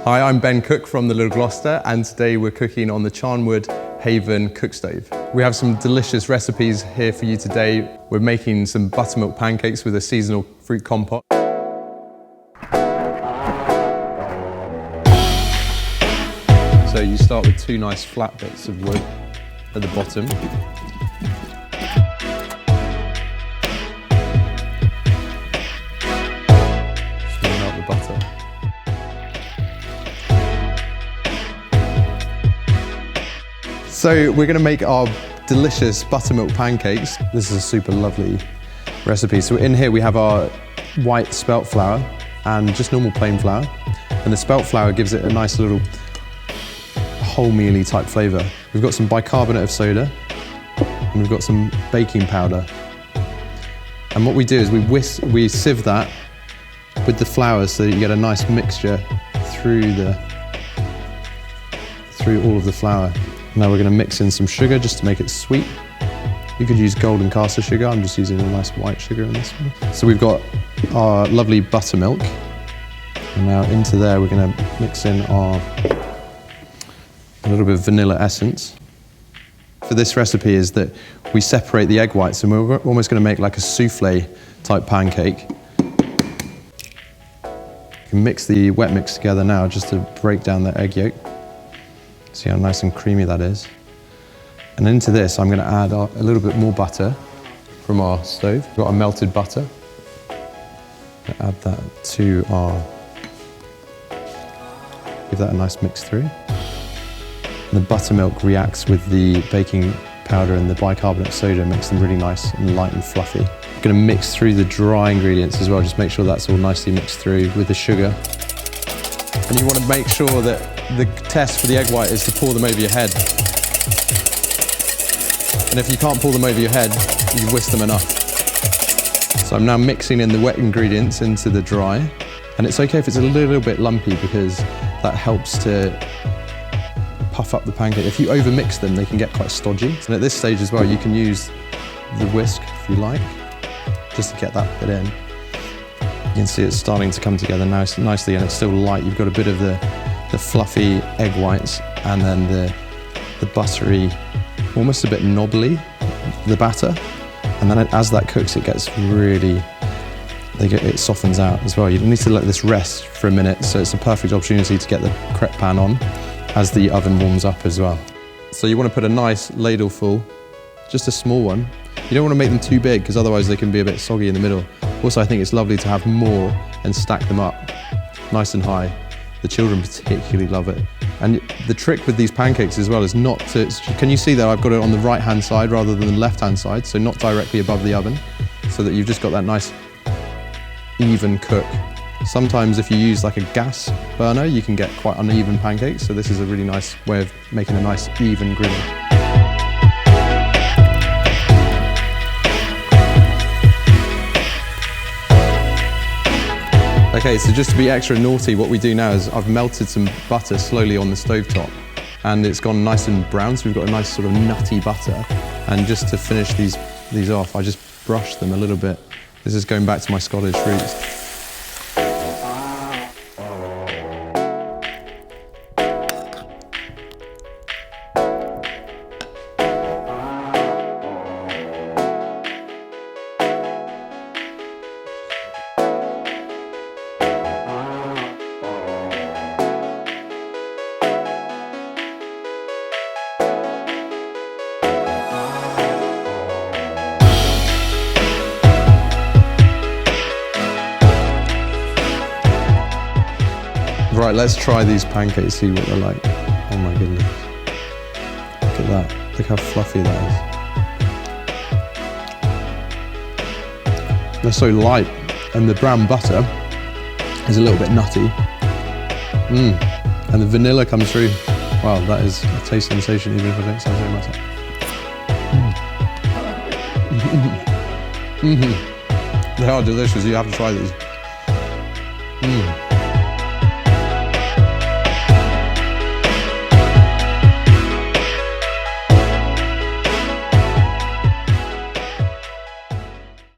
Hi, I'm Ben Cook from the Little Gloucester, and today we're cooking on the Charnwood Haven cook stove. We have some delicious recipes here for you today. We're making some buttermilk pancakes with a seasonal fruit compote. So you start with two nice flat bits of wood at the bottom. Just melt the butter. So we're going to make our delicious buttermilk pancakes. This is a super lovely recipe. So in here we have our white spelt flour and just normal plain flour. And the spelt flour gives it a nice little wholemealy type flavour. We've got some bicarbonate of soda and we've got some baking powder. And what we do is we sieve that with the flour so that you get a nice mixture through all of the flour. Now we're going to mix in some sugar just to make it sweet. You could use golden caster sugar. I'm just using a nice white sugar in this one. So we've got our lovely buttermilk. And now into there we're going to mix in a little bit of vanilla essence. For this recipe is that we separate the egg whites and we're almost going to make like a souffle type pancake. You can mix the wet mix together now just to break down the egg yolk. See how nice and creamy that is. And into this, I'm going to add a little bit more butter from our stove. We've got our melted butter. Add that to give that a nice mix through. And the buttermilk reacts with the baking powder and the bicarbonate soda, makes them really nice and light and fluffy. I'm going to mix through the dry ingredients as well, just make sure that's all nicely mixed through with the sugar. And you want to make sure that the test for the egg white is to pour them over your head. And if you can't pour them over your head, you whisk them enough. So I'm now mixing in the wet ingredients into the dry. And it's okay if it's a little bit lumpy because that helps to puff up the pancake. If you overmix them, they can get quite stodgy. And at this stage as well, you can use the whisk if you like, just to get that bit in. You can see it's starting to come together nicely and it's still light. You've got a bit of the fluffy egg whites and then the buttery, almost a bit knobbly, the batter. And then as that cooks, it gets really, it softens out as well. You need to let this rest for a minute, so it's a perfect opportunity to get the crepe pan on as the oven warms up as well. So you want to put a nice ladle full, just a small one. You don't want to make them too big because otherwise they can be a bit soggy in the middle. Also, I think it's lovely to have more and stack them up nice and high. The children particularly love it. And the trick with these pancakes as well is not to, can you see that I've got it on the right-hand side rather than the left-hand side, so not directly above the oven, so that you've just got that nice even cook. Sometimes if you use like a gas burner, you can get quite uneven pancakes, so this is a really nice way of making a nice even grilling. Okay, so just to be extra naughty, what we do now is I've melted some butter slowly on the stovetop and it's gone nice and brown, so we've got a nice sort of nutty butter. And just to finish these off, I just brush them a little bit. This is going back to my Scottish roots. Right, let's try these pancakes, see what they're like. Oh my goodness. Look at that. Look how fluffy that is. They're so light, and the brown butter is a little bit nutty. And the vanilla comes through. Wow, that is a taste sensation, even if I don't say so myself. They are delicious, you have to try these.